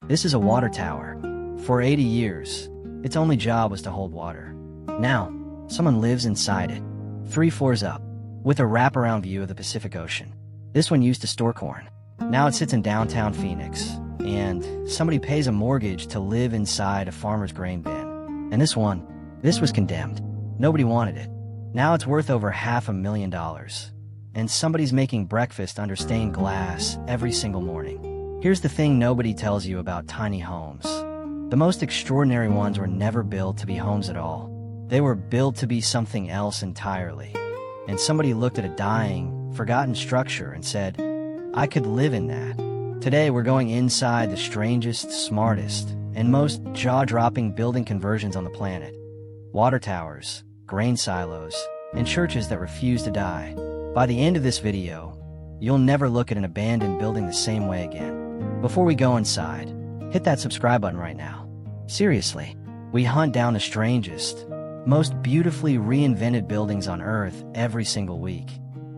This is a water tower. For 80 years, its only job was to hold water. Now, someone lives inside it, 3 floors up, with a wraparound view of the Pacific Ocean. This one used to store corn. Now it sits in downtown Phoenix, and somebody pays a mortgage to live inside a farmer's grain bin. And this was condemned. Nobody wanted it. Now it's worth over $500,000. And somebody's making breakfast under stained glass every single morning. Here's the thing nobody tells you about tiny homes. The most extraordinary ones were never built to be homes at all. They were built to be something else entirely. And somebody looked at a dying, forgotten structure and said, I could live in that. Today we're going inside the strangest, smartest, and most jaw-dropping building conversions on the planet. Water towers, grain silos, and churches that refuse to die. By the end of this video, you'll never look at an abandoned building the same way again. Before we go inside, hit that subscribe button right now. Seriously, we hunt down the strangest, most beautifully reinvented buildings on Earth every single week.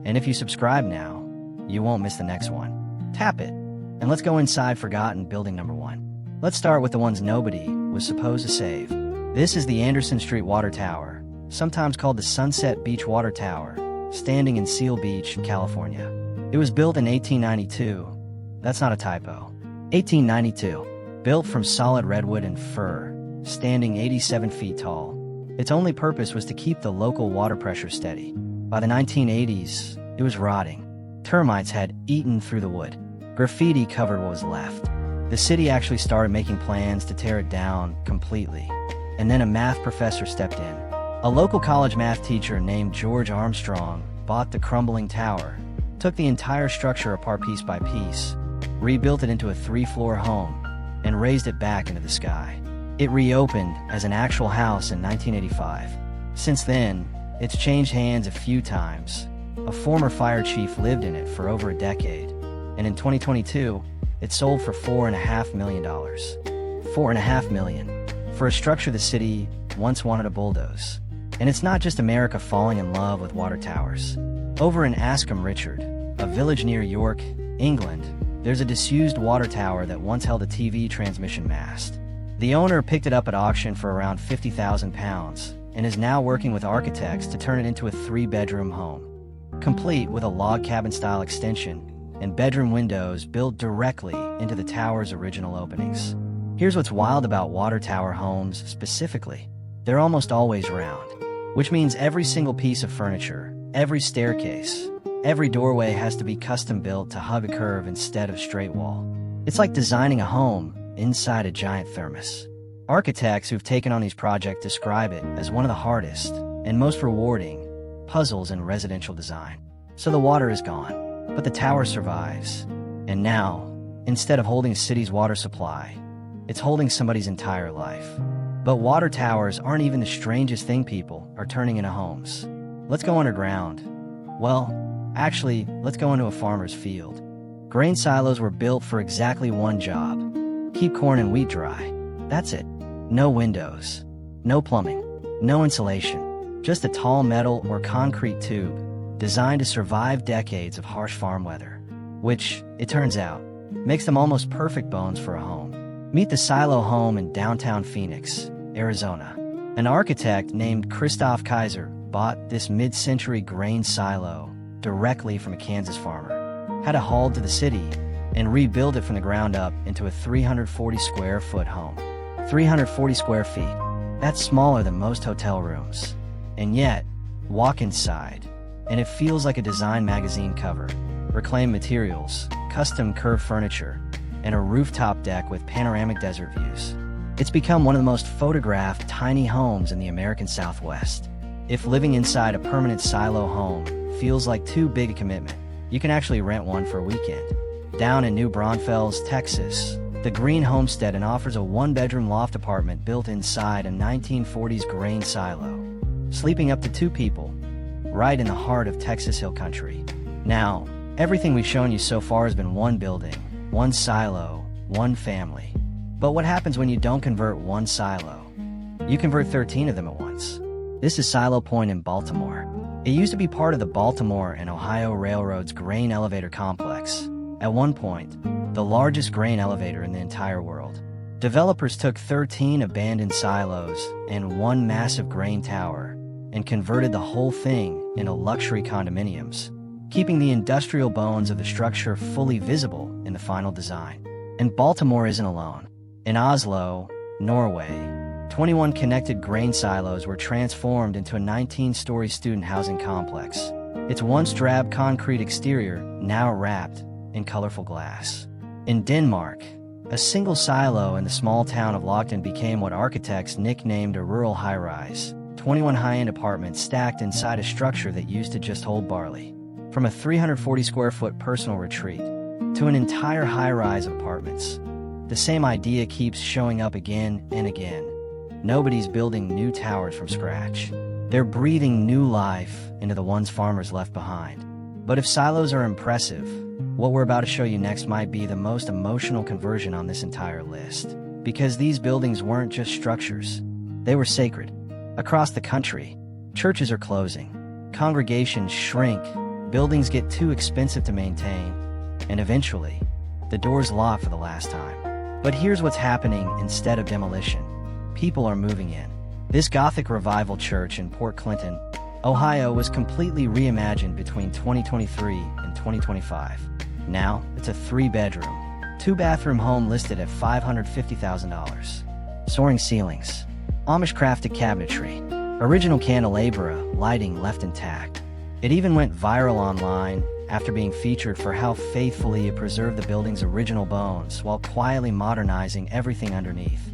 And if you subscribe now, you won't miss the next one. Tap it, and let's go inside forgotten building number 1. Let's start with the ones nobody was supposed to save. This is the Anderson Street Water Tower, sometimes called the Sunset Beach Water Tower, standing in Seal Beach, California. It was built in 1892. That's not a typo. 1892. Built from solid redwood and fir, standing 87 feet tall. Its only purpose was to keep the local water pressure steady. By the 1980s, it was rotting. Termites had eaten through the wood. Graffiti covered what was left. The city actually started making plans to tear it down completely. And then a math professor stepped in. A local college math teacher named George Armstrong bought the crumbling tower, took the entire structure apart piece by piece, rebuilt it into a 3-floor home, and raised it back into the sky. It reopened as an actual house in 1985. Since then, it's changed hands a few times. A former fire chief lived in it for over a decade, and in 2022, it sold for $4.5 million. $4.5 million. For a structure the city once wanted to bulldoze. And it's not just America falling in love with water towers. Over in Askham Richard, a village near York, England, there's a disused water tower that once held a TV transmission mast. The owner picked it up at auction for around £50,000 and is now working with architects to turn it into a 3-bedroom home, complete with a log cabin-style extension and bedroom windows built directly into the tower's original openings. Here's what's wild about water tower homes specifically. They're almost always round, which means every single piece of furniture, every staircase, every doorway has to be custom built to hug a curve instead of straight wall. It's like designing a home inside a giant thermos. Architects who've taken on these projects describe it as one of the hardest and most rewarding puzzles in residential design. So the water is gone, but the tower survives. And now, instead of holding a city's water supply, it's holding somebody's entire life. But water towers aren't even the strangest thing people are turning into homes. Let's go underground. Well, actually, let's go into a farmer's field. Grain silos were built for exactly one job: keep corn and wheat dry. That's it. No windows, no plumbing, no insulation, just a tall metal or concrete tube designed to survive decades of harsh farm weather, which, it turns out, makes them almost perfect bones for a home. Meet the Silo home in downtown Phoenix, Arizona. An architect named Christoph Kaiser bought this mid-century grain silo directly from a Kansas farmer, had it hauled to the city, and rebuilt it from the ground up into a 340-square-foot home. 340 square feet. That's smaller than most hotel rooms. And yet, walk inside, and it feels like a design magazine cover. Reclaimed materials, custom curved furniture, and a rooftop deck with panoramic desert views. It's become one of the most photographed tiny homes in the American Southwest. If living inside a permanent silo home feels like too big a commitment, you can actually rent one for a weekend. Down in New Braunfels, Texas, the Green Homestead offers a 1-bedroom loft apartment built inside a 1940s grain silo, sleeping up to 2 people, right in the heart of Texas Hill Country. Now, everything we've shown you so far has been one building, one silo, one family. But what happens when you don't convert one silo? You convert 13 of them at once. This is Silo Point in Baltimore. It used to be part of the Baltimore and Ohio Railroad's grain elevator complex. At one point, the largest grain elevator in the entire world. Developers took 13 abandoned silos and one massive grain tower and converted the whole thing into luxury condominiums, keeping the industrial bones of the structure fully visible in the final design. And Baltimore isn't alone. In Oslo, Norway, 21 connected grain silos were transformed into a 19-story student housing complex. Its once drab concrete exterior now wrapped in colorful glass. In Denmark, a single silo in the small town of Lockton became what architects nicknamed a rural high-rise. 21 high-end apartments stacked inside a structure that used to just hold barley. From a 340-square-foot personal retreat to an entire high-rise of apartments, the same idea keeps showing up again and again. Nobody's building new towers from scratch. They're breathing new life into the ones farmers left behind. But if silos are impressive, what we're about to show you next might be the most emotional conversion on this entire list. Because these buildings weren't just structures, they were sacred. Across the country, churches are closing, congregations shrink, buildings get too expensive to maintain, and eventually, the doors lock for the last time. But here's what's happening instead of demolition. People are moving in. This Gothic revival church in Port Clinton, Ohio was completely reimagined between 2023 and 2025. Now, it's a 3-bedroom, 2-bathroom home listed at $550,000. Soaring ceilings, Amish-crafted cabinetry, original candelabra, lighting left intact. It even went viral online after being featured for how faithfully it preserved the building's original bones while quietly modernizing everything underneath.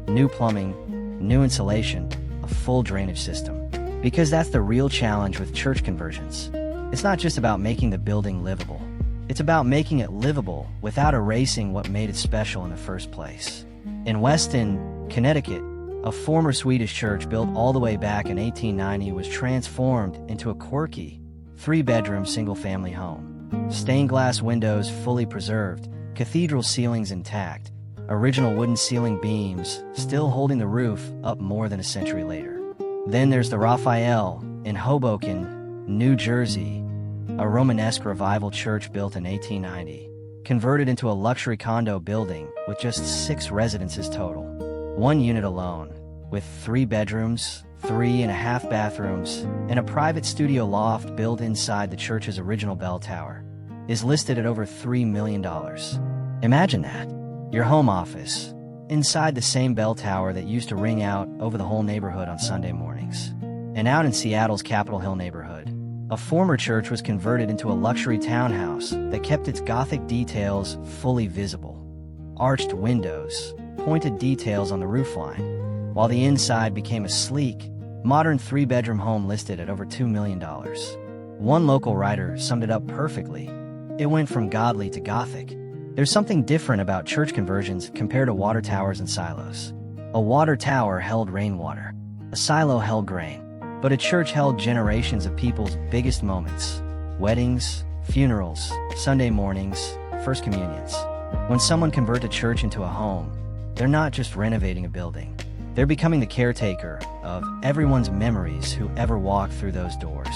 New plumbing, new insulation, a full drainage system. Because that's the real challenge with church conversions. It's not just about making the building livable. It's about making it livable without erasing what made it special in the first place. In Weston, Connecticut, a former Swedish church built all the way back in 1890 was transformed into a quirky, 3-bedroom single-family home. Stained glass windows fully preserved, cathedral ceilings intact, original wooden ceiling beams still holding the roof up more than a century later. Then there's the Raphael in Hoboken, New Jersey, a Romanesque revival church built in 1890, converted into a luxury condo building with just 6 residences total. One unit alone, with 3 bedrooms, 3.5 bathrooms, and a private studio loft built inside the church's original bell tower, is listed at over $3 million. Imagine that. Your home office, inside the same bell tower that used to ring out over the whole neighborhood on Sunday mornings. And out in Seattle's Capitol Hill neighborhood, a former church was converted into a luxury townhouse that kept its Gothic details fully visible. Arched windows, pointed details on the roofline, while the inside became a sleek, modern 3-bedroom home listed at over $2 million. One local writer summed it up perfectly. It went from godly to Gothic. There's something different about church conversions compared to water towers and silos. A water tower held rainwater. A silo held grain. But a church held generations of people's biggest moments. Weddings, funerals, Sunday mornings, first communions. When someone converts a church into a home, they're not just renovating a building. They're becoming the caretaker of everyone's memories who ever walked through those doors.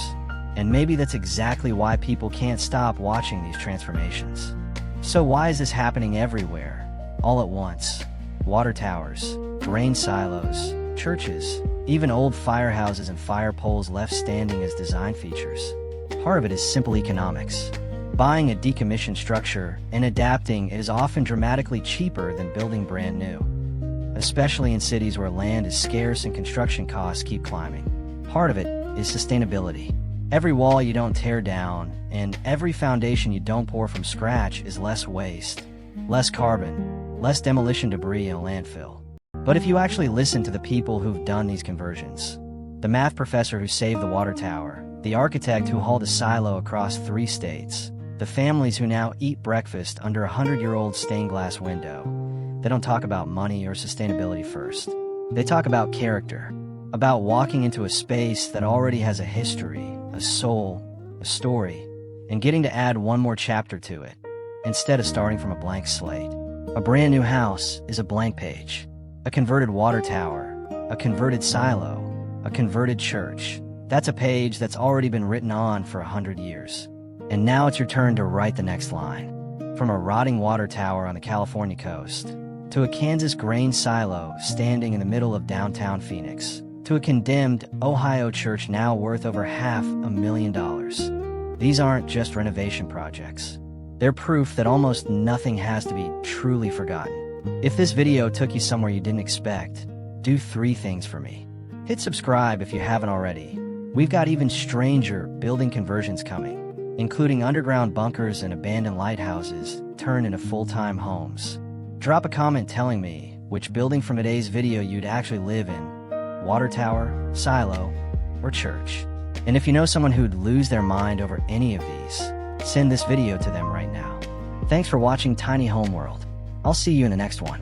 And maybe that's exactly why people can't stop watching these transformations. So why is this happening everywhere, all at once? Water towers, grain silos, churches, even old firehouses and fire poles left standing as design features. Part of it is simple economics. Buying a decommissioned structure and adapting it is often dramatically cheaper than building brand new, especially in cities where land is scarce and construction costs keep climbing. Part of it is sustainability. Every wall you don't tear down and every foundation you don't pour from scratch is less waste, less carbon, less demolition debris in a landfill. But if you actually listen to the people who've done these conversions, the math professor who saved the water tower, the architect who hauled a silo across 3 states, the families who now eat breakfast under a 100-year-old stained glass window, they don't talk about money or sustainability first. They talk about character, about walking into a space that already has a history, a soul, a story, and getting to add one more chapter to it, instead of starting from a blank slate. A brand new house is a blank page. A converted water tower, a converted silo, a converted church. That's a page that's already been written on for 100 years. And now it's your turn to write the next line. From a rotting water tower on the California coast to a Kansas grain silo standing in the middle of downtown Phoenix, to a condemned Ohio church now worth over $500,000. These aren't just renovation projects. They're proof that almost nothing has to be truly forgotten. If this video took you somewhere you didn't expect, do 3 things for me. Hit subscribe if you haven't already. We've got even stranger building conversions coming, including underground bunkers and abandoned lighthouses turned into full-time homes. Drop a comment telling me which building from today's video you'd actually live in: water tower, silo, or church. And if you know someone who'd lose their mind over any of these, send this video to them right now. Thanks for watching Tiny Home World. I'll see you in the next one.